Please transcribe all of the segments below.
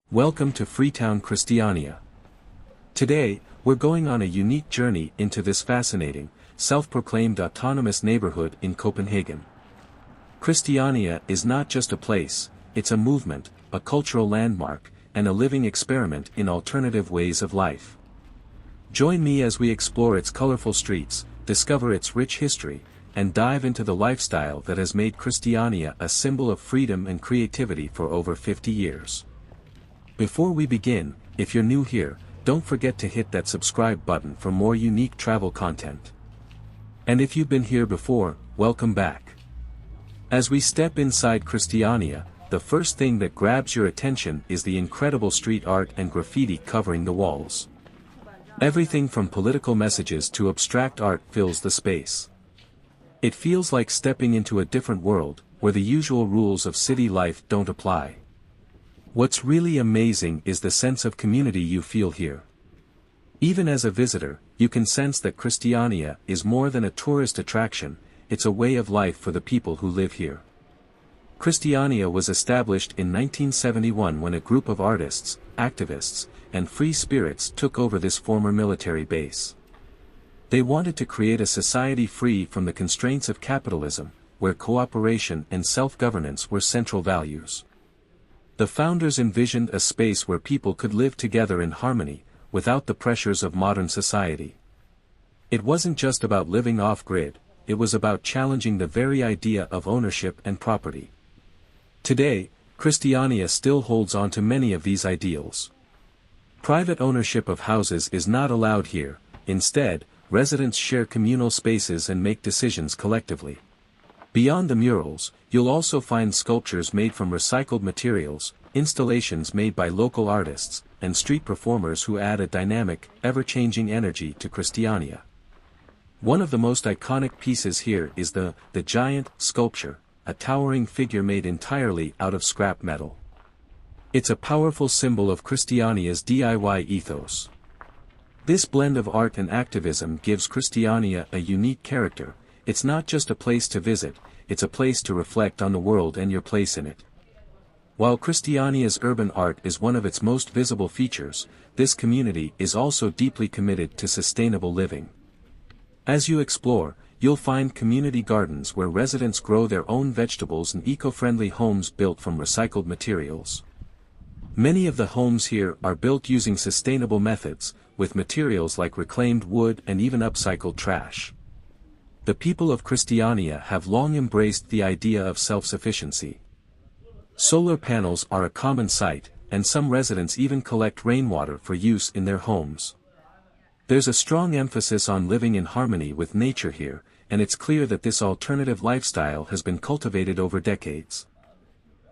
Welcome to Freetown Christiania. Today, we're going on a unique journey into this fascinating, self-proclaimed autonomous neighborhood in Copenhagen. Christiania is not just a place, it's a movement, a cultural landmark, and a living experiment in alternative ways of life. Join me as we explore its colorful streets, discover its rich history, and dive into the lifestyle that has made Christiania a symbol of freedom and creativity for over 50 years. Before we begin, if you're new here, don't forget to hit that subscribe button for more unique travel content. And if you've been here before, welcome back. As we step inside Christiania, the first thing that grabs your attention is the incredible street art and graffiti covering the walls. Everything from political messages to abstract art fills the space. It feels like stepping into a different world, where the usual rules of city life don't apply. What's really amazing is the sense of community you feel here. Even as a visitor, you can sense that Christiania is more than a tourist attraction, it's a way of life for the people who live here. Christiania was established in 1971 when a group of artists, activists, and free spirits took over this former military base. They wanted to create a society free from the constraints of capitalism, where cooperation and self-governance were central values. The founders envisioned a space where people could live together in harmony, without the pressures of modern society. It wasn't just about living off-grid, it was about challenging the very idea of ownership and property. Today, Christiania still holds on to many of these ideals. Private ownership of houses is not allowed here, instead, residents share communal spaces and make decisions collectively. Beyond the murals, you'll also find sculptures made from recycled materials, installations made by local artists, and street performers who add a dynamic, ever-changing energy to Christiania. One of the most iconic pieces here is the giant sculpture, a towering figure made entirely out of scrap metal. It's a powerful symbol of Christiania's DIY ethos. This blend of art and activism gives Christiania a unique character. It's not just a place to visit, it's a place to reflect on the world and your place in it. While Christiania's urban art is one of its most visible features, this community is also deeply committed to sustainable living. As you explore, you'll find community gardens where residents grow their own vegetables and eco-friendly homes built from recycled materials. Many of the homes here are built using sustainable methods, with materials like reclaimed wood and even upcycled trash. The people of Christiania have long embraced the idea of self-sufficiency. Solar panels are a common sight, and some residents even collect rainwater for use in their homes. There's a strong emphasis on living in harmony with nature here, and it's clear that this alternative lifestyle has been cultivated over decades.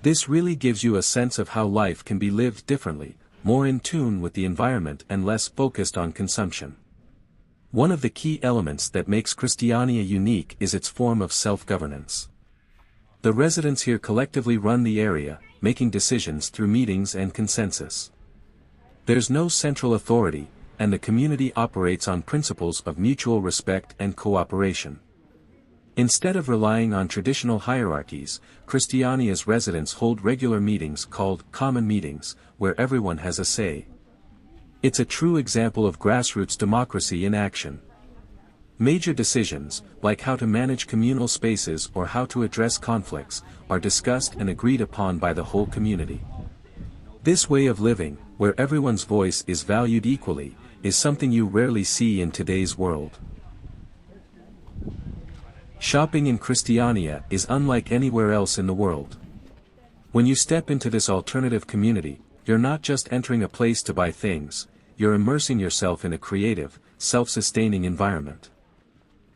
This really gives you a sense of how life can be lived differently, more in tune with the environment and less focused on consumption. One of the key elements that makes Christiania unique is its form of self-governance. The residents here collectively run the area, making decisions through meetings and consensus. There's no central authority, and the community operates on principles of mutual respect and cooperation. Instead of relying on traditional hierarchies, Christiania's residents hold regular meetings called common meetings, where everyone has a say. It's a true example of grassroots democracy in action. Major decisions, like how to manage communal spaces or how to address conflicts, are discussed and agreed upon by the whole community. This way of living, where everyone's voice is valued equally, is something you rarely see in today's world. Shopping in Christiania is unlike anywhere else in the world. When you step into this alternative community, you're not just entering a place to buy things, you're immersing yourself in a creative, self-sustaining environment.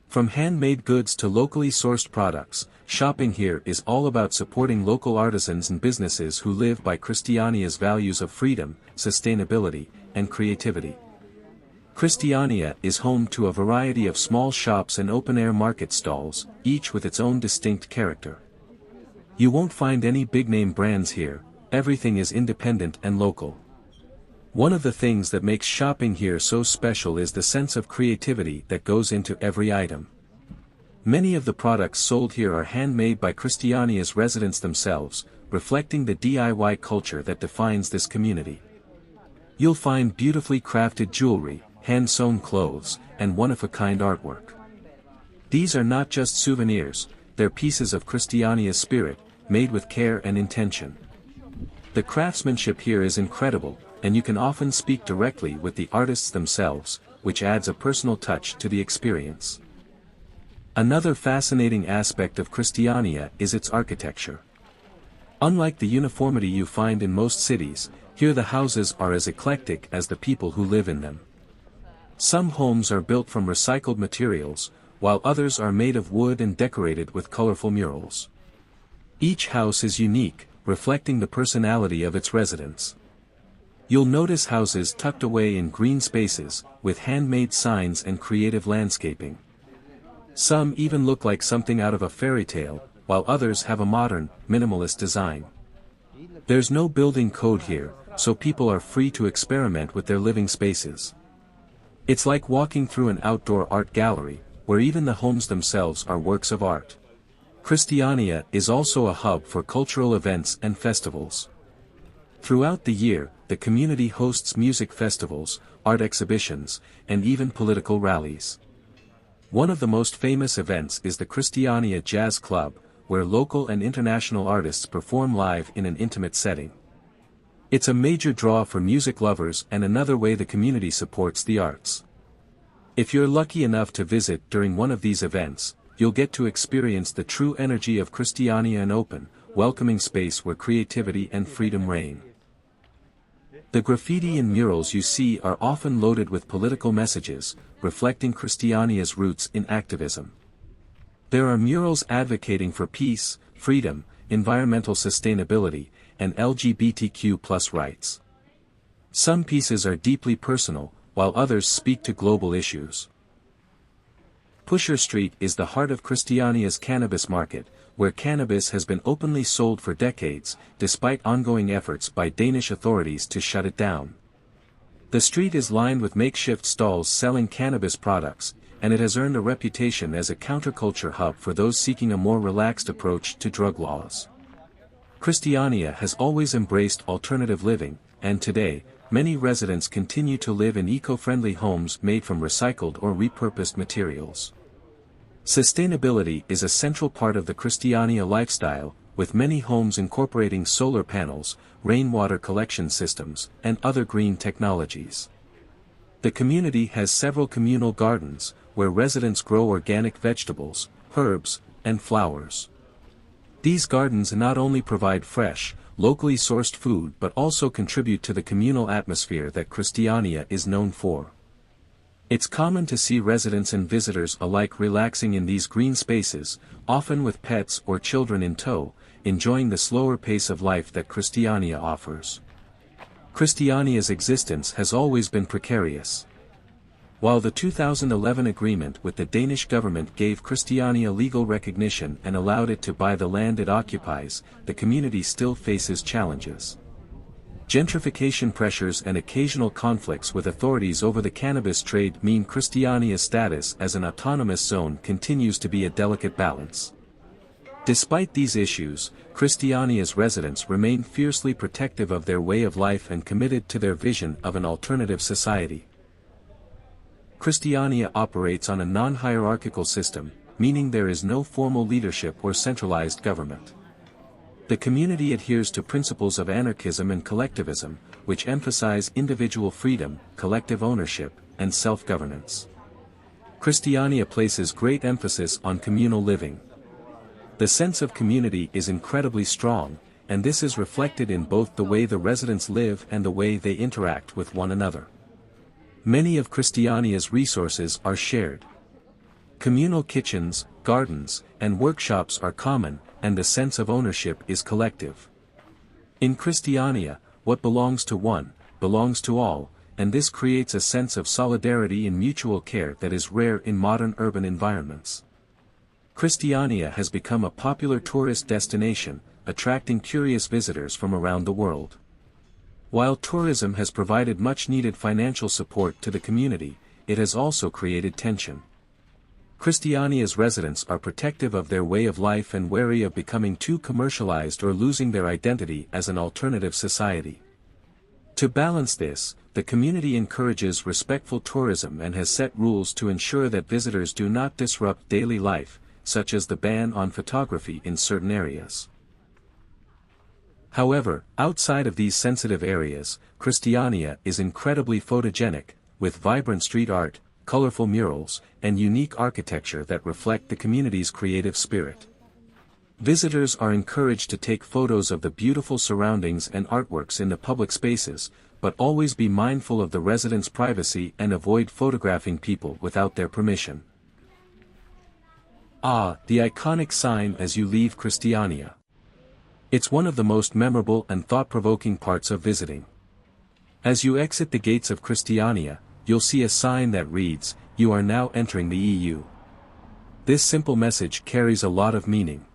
From handmade goods to locally sourced products, shopping here is all about supporting local artisans and businesses who live by Christiania's values of freedom, sustainability, and creativity. Christiania is home to a variety of small shops and open-air market stalls, each with its own distinct character. You won't find any big-name brands here, everything is independent and local. One of the things that makes shopping here so special is the sense of creativity that goes into every item. Many of the products sold here are handmade by Christiania's residents themselves, reflecting the DIY culture that defines this community. You'll find beautifully crafted jewelry, hand-sewn clothes, and one-of-a-kind artwork. These are not just souvenirs, they're pieces of Christiania's spirit, made with care and intention. The craftsmanship here is incredible, and you can often speak directly with the artists themselves, which adds a personal touch to the experience. Another fascinating aspect of Christiania is its architecture. Unlike the uniformity you find in most cities, here the houses are as eclectic as the people who live in them. Some homes are built from recycled materials, while others are made of wood and decorated with colorful murals. Each house is unique, reflecting the personality of its residents. You'll notice houses tucked away in green spaces, with handmade signs and creative landscaping. Some even look like something out of a fairy tale, while others have a modern, minimalist design. There's no building code here, so people are free to experiment with their living spaces. It's like walking through an outdoor art gallery, where even the homes themselves are works of art. Christiania is also a hub for cultural events and festivals. Throughout the year, the community hosts music festivals, art exhibitions, and even political rallies. One of the most famous events is the Christiania Jazz Club, where local and international artists perform live in an intimate setting. It's a major draw for music lovers and another way the community supports the arts. If you're lucky enough to visit during one of these events, you'll get to experience the true energy of Christiania, an open, welcoming space where creativity and freedom reign. The graffiti and murals you see are often loaded with political messages, reflecting Christiania's roots in activism. There are murals advocating for peace, freedom, environmental sustainability, and LGBTQ+ rights. Some pieces are deeply personal, while others speak to global issues. Pusher Street is the heart of Christiania's cannabis market, where cannabis has been openly sold for decades, despite ongoing efforts by Danish authorities to shut it down. The street is lined with makeshift stalls selling cannabis products, and it has earned a reputation as a counterculture hub for those seeking a more relaxed approach to drug laws. Christiania has always embraced alternative living, and today, many residents continue to live in eco-friendly homes made from recycled or repurposed materials. Sustainability is a central part of the Christiania lifestyle, with many homes incorporating solar panels, rainwater collection systems, and other green technologies. The community has several communal gardens, where residents grow organic vegetables, herbs, and flowers. These gardens not only provide fresh, locally sourced food but also contribute to the communal atmosphere that Christiania is known for. It's common to see residents and visitors alike relaxing in these green spaces, often with pets or children in tow, enjoying the slower pace of life that Christiania offers. Christiania's existence has always been precarious. While the 2011 agreement with the Danish government gave Christiania legal recognition and allowed it to buy the land it occupies, the community still faces challenges. Gentrification pressures and occasional conflicts with authorities over the cannabis trade mean Christiania's status as an autonomous zone continues to be a delicate balance. Despite these issues, Christiania's residents remain fiercely protective of their way of life and committed to their vision of an alternative society. Christiania operates on a non-hierarchical system, meaning there is no formal leadership or centralized government. The community adheres to principles of anarchism and collectivism, which emphasize individual freedom, collective ownership, and self-governance. Christiania places great emphasis on communal living. The sense of community is incredibly strong, and this is reflected in both the way the residents live and the way they interact with one another. Many of Christiania's resources are shared. Communal kitchens, gardens, and workshops are common, and the sense of ownership is collective. In Christiania, what belongs to one, belongs to all, and this creates a sense of solidarity and mutual care that is rare in modern urban environments. Christiania has become a popular tourist destination, attracting curious visitors from around the world. While tourism has provided much-needed financial support to the community, it has also created tension. Christiania's residents are protective of their way of life and wary of becoming too commercialized or losing their identity as an alternative society. To balance this, the community encourages respectful tourism and has set rules to ensure that visitors do not disrupt daily life, such as the ban on photography in certain areas. However, outside of these sensitive areas, Christiania is incredibly photogenic, with vibrant street art, colorful murals, and unique architecture that reflect the community's creative spirit. Visitors are encouraged to take photos of the beautiful surroundings and artworks in the public spaces, but always be mindful of the residents' privacy and avoid photographing people without their permission. The iconic sign as you leave Christiania. It's one of the most memorable and thought-provoking parts of visiting. As you exit the gates of Christiania, you'll see a sign that reads, "You are now entering the EU." This simple message carries a lot of meaning.